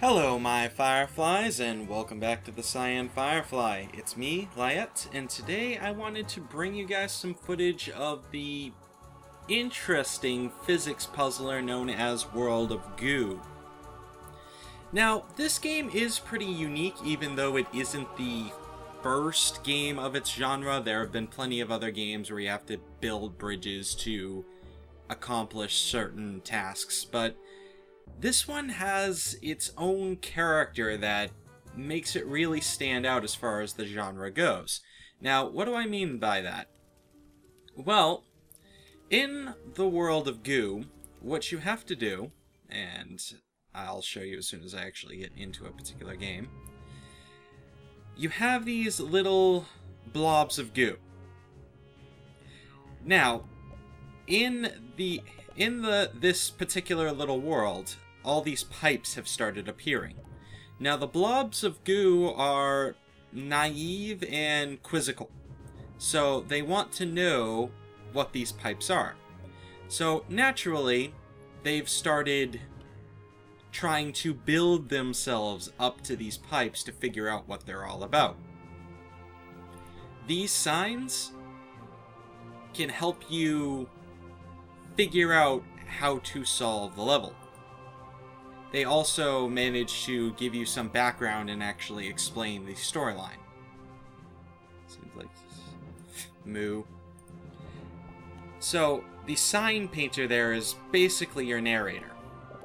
Hello, my fireflies, and welcome back to the TheCyanFirefly. It's me, Lyiat, and today I wanted to bring you guys some footage of the interesting physics puzzler known as World of Goo. Now, this game is pretty unique, even though it isn't the first game of its genre. There have been plenty of other games where you have to build bridges to accomplish certain tasks, but this one has its own character that makes it really stand out as far as the genre goes. Now, what do I mean by that? Well, in the World of Goo, what you have to do, and I'll show you as soon as I actually get into a particular game, you have these little blobs of goo. Now, in this particular little world, all these pipes have started appearing. Now, the blobs of goo are naive and quizzical, so they want to know what these pipes are. So, naturally, they've started trying to build themselves up to these pipes to figure out what they're all about. These signs can help you figure out how to solve the level. They also manage to give you some background and actually explain the storyline. Seems like moo. So, the sign painter there is basically your narrator.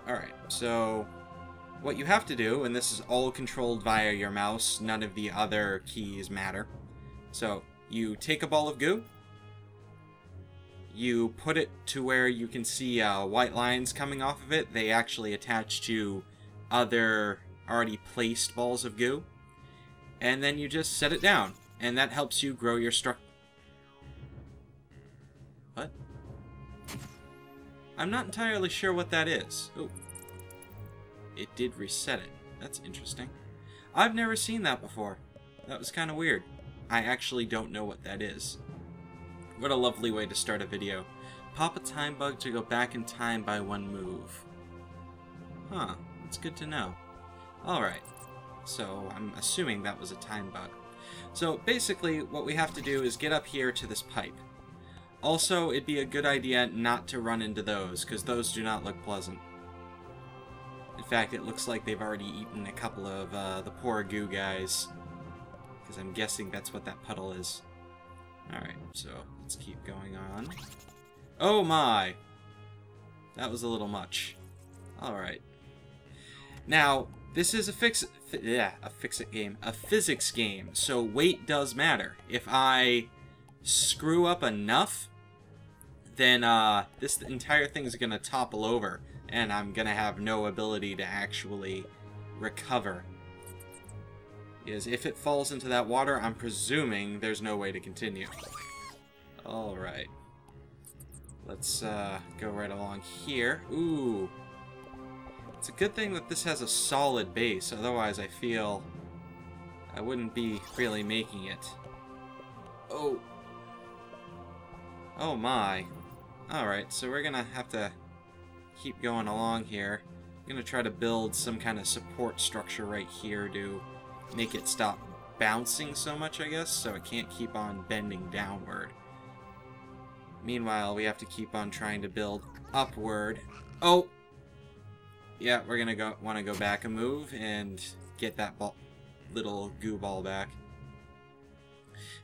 Alright, so what you have to do, and this is all controlled via your mouse, none of the other keys matter. So, you take a ball of goo, you put it to where you can see white lines coming off of it. They actually attach to other already placed balls of goo. And then you just set it down. And that helps you grow your structure. What? I'm not entirely sure what that is. Oh. It did reset it. That's interesting. I've never seen that before. That was kind of weird. I actually don't know what that is. What a lovely way to start a video. Pop a time bug to go back in time by one move. Huh, that's good to know. Alright, so I'm assuming that was a time bug. So basically what we have to do is get up here to this pipe. Also, it'd be a good idea not to run into those, because those do not look pleasant. In fact, it looks like they've already eaten a couple of the poor goo guys, because I'm guessing that's what that puddle is. Alright, so let's keep going on. Oh my! That was a little much. Alright. Now, this is a physics game, so weight does matter. If I screw up enough, then this entire thing is going to topple over, and I'm going to have no ability to actually recover. Is if it falls into that water, I'm presuming there's no way to continue. Alright. Let's go right along here. Ooh. It's a good thing that this has a solid base, otherwise I feel I wouldn't be really making it. Oh. Oh my. Alright, so we're gonna have to keep going along here. I'm gonna try to build some kind of support structure right here to make it stop bouncing so much, I guess, so it can't keep on bending downward. Meanwhile, we have to keep on trying to build upward. Oh! Yeah, we're gonna want to go back a move and get that little goo ball back.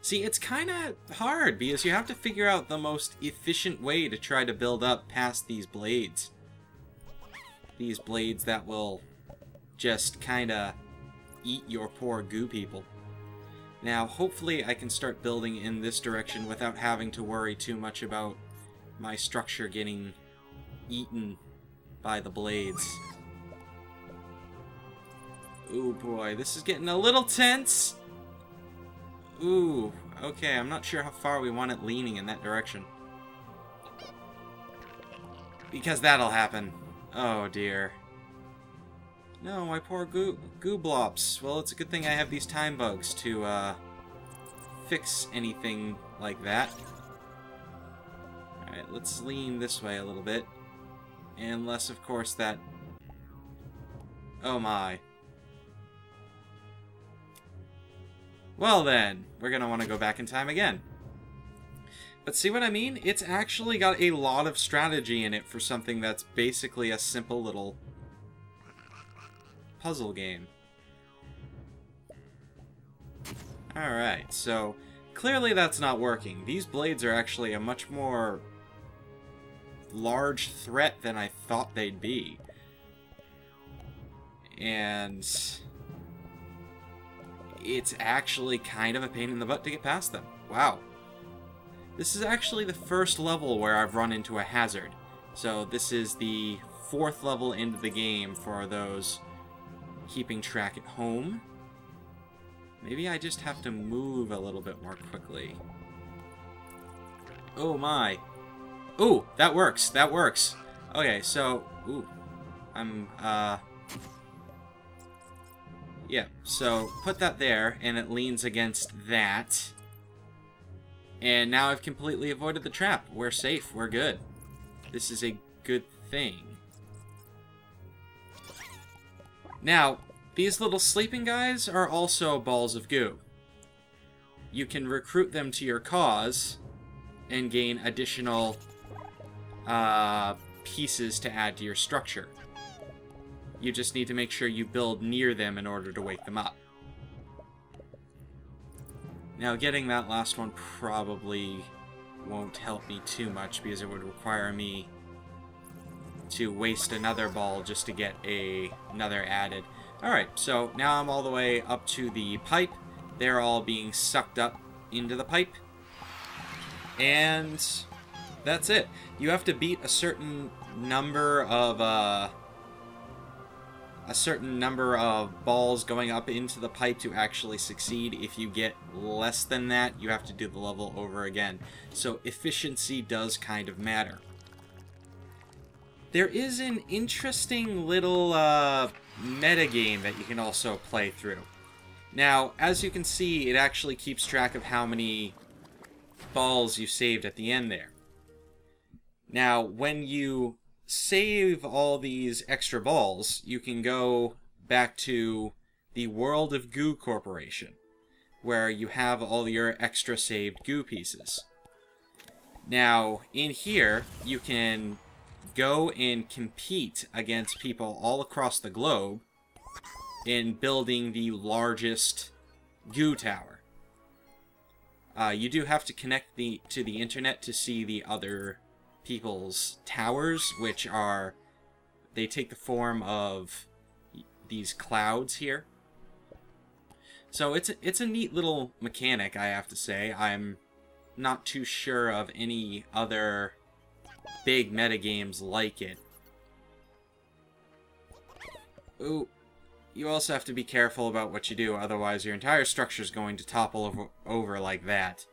See, it's kind of hard, because you have to figure out the most efficient way to try to build up past these blades. These blades that will just kind of eat your poor goo people. Now, hopefully I can start building in this direction without having to worry too much about my structure getting eaten by the blades. Ooh boy, this is getting a little tense! Ooh, okay, I'm not sure how far we want it leaning in that direction. Because that'll happen. Oh dear. No, my poor goo blobs. Well, it's a good thing I have these time bugs to fix anything like that. Alright, let's lean this way a little bit. Unless, of course, that... Oh my. Well then, we're gonna want to go back in time again. But see what I mean? It's actually got a lot of strategy in it for something that's basically a simple little puzzle game. Alright, so clearly that's not working. These blades are actually a much more large threat than I thought they'd be. And it's actually kind of a pain in the butt to get past them. Wow. This is actually the first level where I've run into a hazard. So this is the 4th level into the game for those keeping track at home. Maybe I just have to move a little bit more quickly. Oh my. Ooh, that works. That works. Okay, so... Ooh. Yeah, so put that there, and it leans against that. And now I've completely avoided the trap. We're safe. We're good. This is a good thing. Now, these little sleeping guys are also balls of goo. You can recruit them to your cause and gain additional pieces to add to your structure. You just need to make sure you build near them in order to wake them up. Now, getting that last one probably won't help me too much because it would require me to waste another ball just to get another added. Alright, so now I'm all the way up to the pipe. They're all being sucked up into the pipe. And that's it. You have to beat a certain number of balls going up into the pipe to actually succeed. If you get less than that, you have to do the level over again. So efficiency does kind of matter. There is an interesting little metagame that you can also play through. Now, as you can see, it actually keeps track of how many balls you saved at the end there. Now, when you save all these extra balls, you can go back to the World of Goo Corporation, where you have all your extra saved goo pieces. Now, in here, you can go and compete against people all across the globe in building the largest goo tower. You do have to connect to the internet to see the other people's towers, which are... they take the form of these clouds here. So it's a neat little mechanic, I have to say. I'm not too sure of any other big metagames like it. Ooh, you also have to be careful about what you do, otherwise your entire structure is going to topple over like that.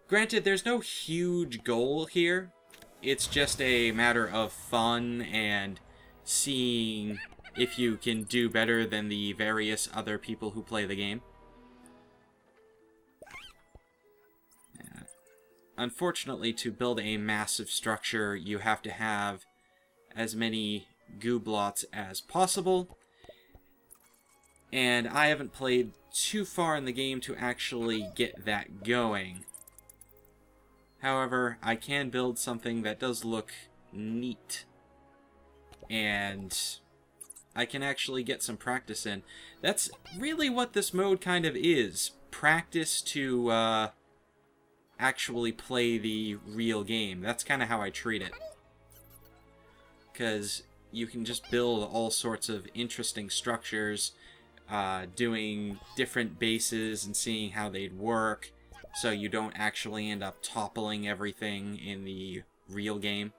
Granted, there's no huge goal here. It's just a matter of fun and seeing if you can do better than the various other people who play the game. Unfortunately, to build a massive structure, you have to have as many goo blots as possible. And I haven't played too far in the game to actually get that going. However, I can build something that does look neat. And I can actually get some practice in. That's really what this mode kind of is. Practice to actually play the real game. That's kind of how I treat it. Because you can just build all sorts of interesting structures, doing different bases and seeing how they'd work, so you don't actually end up toppling everything in the real game.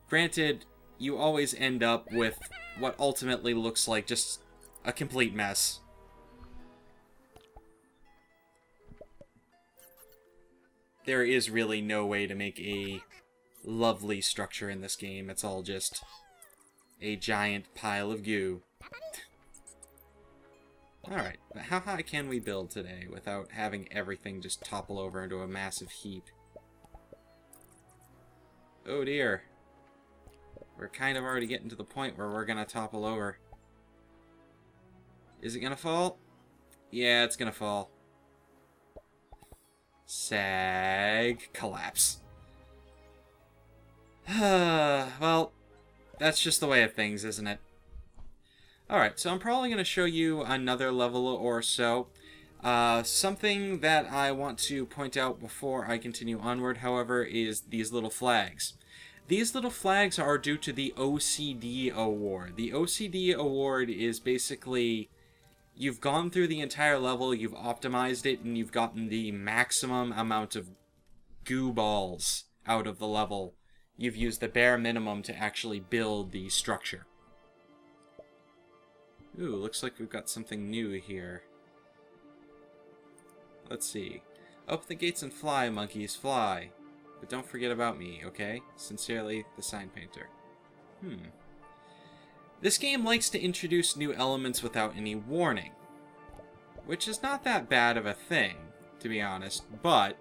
Granted, you always end up with what ultimately looks like just a complete mess. There is really no way to make a lovely structure in this game. It's all just a giant pile of goo. Alright, but how high can we build today without having everything just topple over into a massive heap? Oh dear. We're kind of already getting to the point where we're gonna topple over. Is it gonna fall? Yeah, it's gonna fall. Sag. Collapse. Well, that's just the way of things, isn't it? Alright, so I'm probably going to show you another level or so. Something that I want to point out before I continue onward, however, is these little flags. These little flags are due to the OCD award. The OCD award is basically, you've gone through the entire level, you've optimized it, and you've gotten the maximum amount of goo balls out of the level. You've used the bare minimum to actually build the structure. Ooh, looks like we've got something new here. Let's see. Open the gates and fly, monkeys, fly. But don't forget about me, okay? Sincerely, the sign painter. This game likes to introduce new elements without any warning. Which is not that bad of a thing, to be honest, but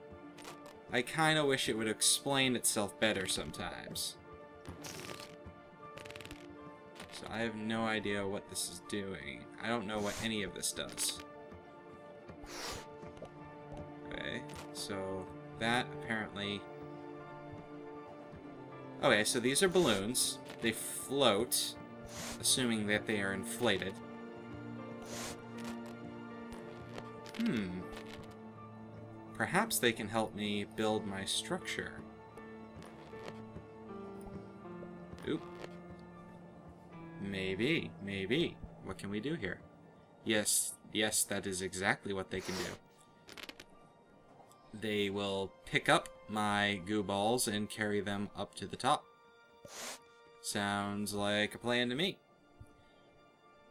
I kinda wish it would explain itself better sometimes. So I have no idea what this is doing. I don't know what any of this does. Okay, so that apparently... Okay, so these are balloons. They float, assuming that they are inflated. Perhaps they can help me build my structure. Oop. Maybe, maybe. What can we do here? Yes, that is exactly what they can do. They will pick up my goo balls and carry them up to the top. Sounds like a plan to me.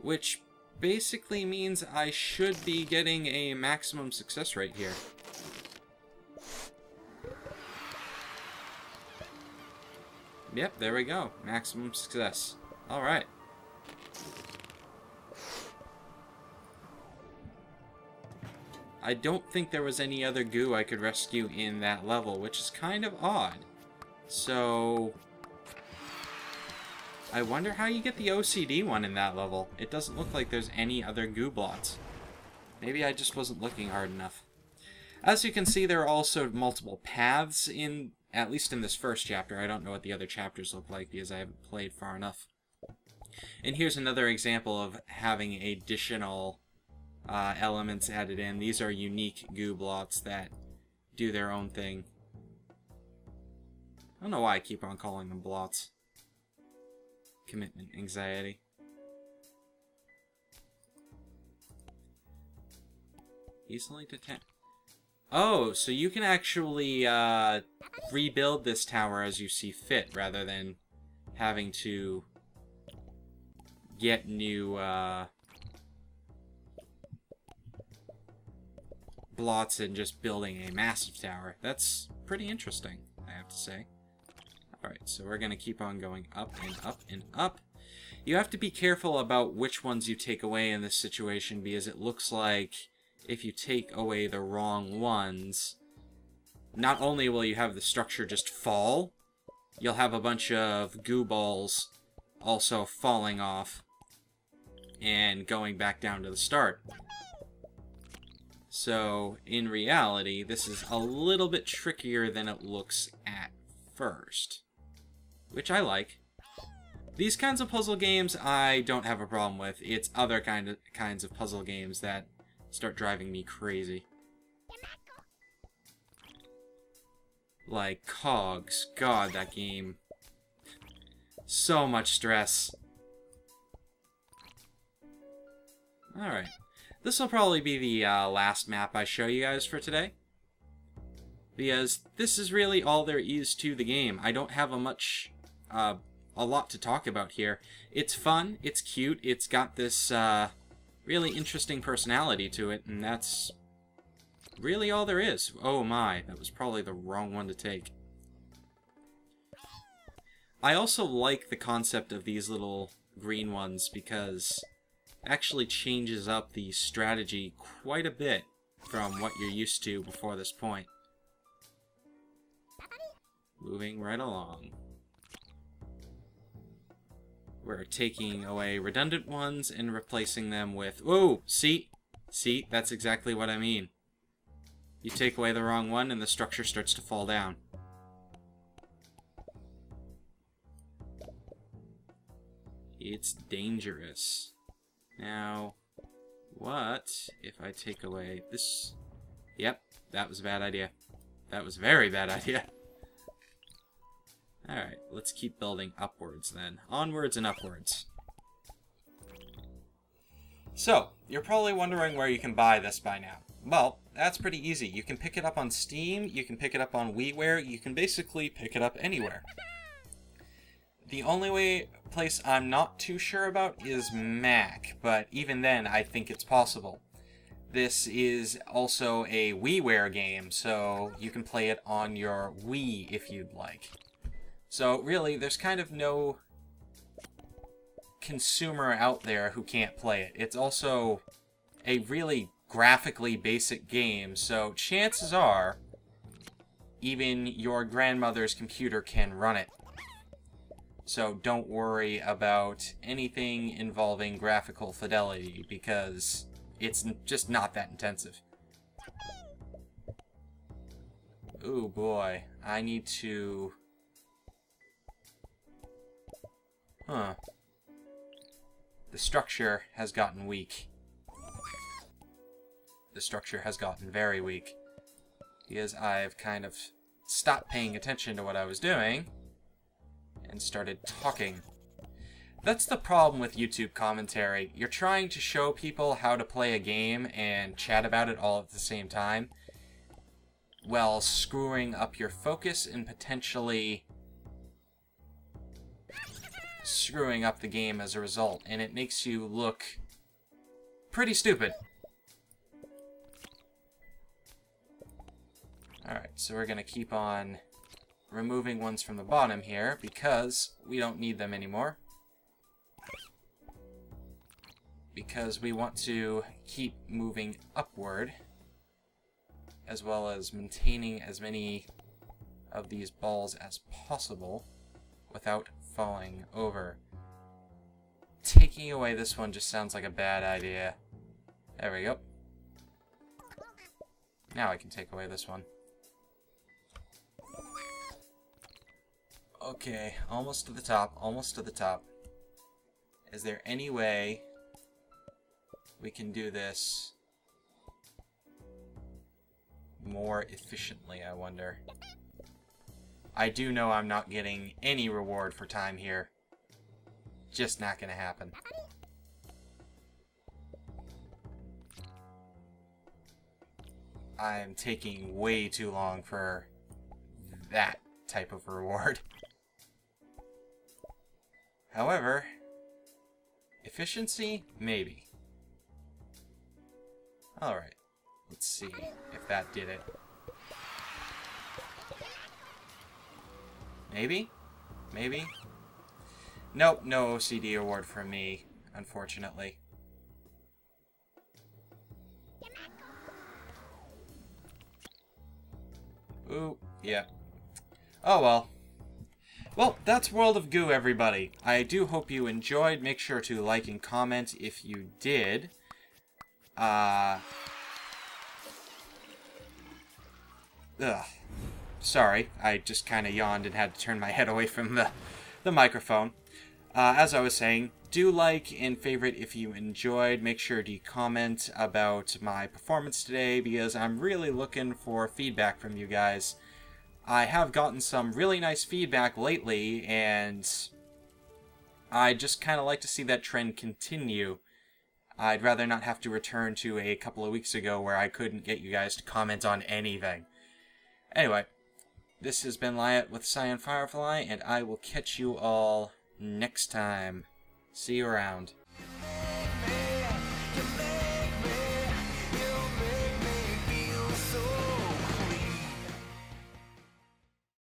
Which basically means I should be getting a maximum success rate here. Yep, there we go. Maximum success. Alright. I don't think there was any other goo I could rescue in that level, which is kind of odd. So I wonder how you get the OCD one in that level. It doesn't look like there's any other goo blots. Maybe I just wasn't looking hard enough. As you can see, there are also multiple paths in, at least in this first chapter. I don't know what the other chapters look like because I haven't played far enough. And here's another example of having additional elements added in. These are unique goo blots that do their own thing. I don't know why I keep on calling them blots. Commitment anxiety. Easily detect. Oh, so you can actually rebuild this tower as you see fit, rather than having to get new blots and just building a massive tower. That's pretty interesting, I have to say. Alright, so we're going to keep on going up and up and up. You have to be careful about which ones you take away in this situation, because it looks like if you take away the wrong ones, not only will you have the structure just fall, you'll have a bunch of goo balls also falling off and going back down to the start. So, in reality, this is a little bit trickier than it looks at first. Which I like. These kinds of puzzle games I don't have a problem with. It's other kinds of puzzle games that start driving me crazy. Like Cogs. God, that game. So much stress. Alright. This will probably be the last map I show you guys for today. Because this is really all there is to the game. I don't have a lot to talk about here. It's fun, it's cute, it's got this really interesting personality to it, and that's really all there is. Oh my, that was probably the wrong one to take. I also like the concept of these little green ones because it actually changes up the strategy quite a bit from what you're used to before this point. Moving right along. We're taking away redundant ones and replacing them with... Whoa! See? See? That's exactly what I mean. You take away the wrong one and the structure starts to fall down. It's dangerous. Now, what if I take away this? Yep, that was a bad idea. That was a very bad idea. Alright, let's keep building upwards then. Onwards and upwards. So, you're probably wondering where you can buy this by now. Well, that's pretty easy. You can pick it up on Steam, you can pick it up on WiiWare, you can basically pick it up anywhere. The only place I'm not too sure about is Mac, but even then I think it's possible. This is also a WiiWare game, so you can play it on your Wii if you'd like. So really, there's kind of no consumer out there who can't play it. It's also a really graphically basic game, so chances are even your grandmother's computer can run it. So don't worry about anything involving graphical fidelity, because it's just not that intensive. Ooh boy, I need to... Huh. The structure has gotten weak. The structure has gotten very weak. Because I've kind of stopped paying attention to what I was doing and started talking. That's the problem with YouTube commentary. You're trying to show people how to play a game and chat about it all at the same time, while screwing up your focus and potentially screwing up the game as a result, and it makes you look pretty stupid. Alright, so we're gonna keep on removing ones from the bottom here, because we don't need them anymore. Because we want to keep moving upward, as well as maintaining as many of these balls as possible without falling over. Taking away this one just sounds like a bad idea. There we go. Now I can take away this one. Okay, almost to the top, almost to the top. Is there any way we can do this more efficiently, I wonder? I do know I'm not getting any reward for time here. Just not gonna happen. I'm taking way too long for that type of reward. However, efficiency? Maybe. Alright, let's see if that did it. Maybe? Maybe? Nope, no OCD award for me, unfortunately. Ooh, yeah. Oh well. Well, that's World of Goo, everybody. I do hope you enjoyed. Make sure to like and comment if you did. Sorry, I just kind of yawned and had to turn my head away from the microphone. As I was saying, do like and favorite if you enjoyed. Make sure to comment about my performance today, because I'm really looking for feedback from you guys. I have gotten some really nice feedback lately, and I just kind of like to see that trend continue. I'd rather not have to return to a couple of weeks ago where I couldn't get you guys to comment on anything. Anyway, this has been Lyiat with TheCyanFirefly, and I will catch you all next time. See you around.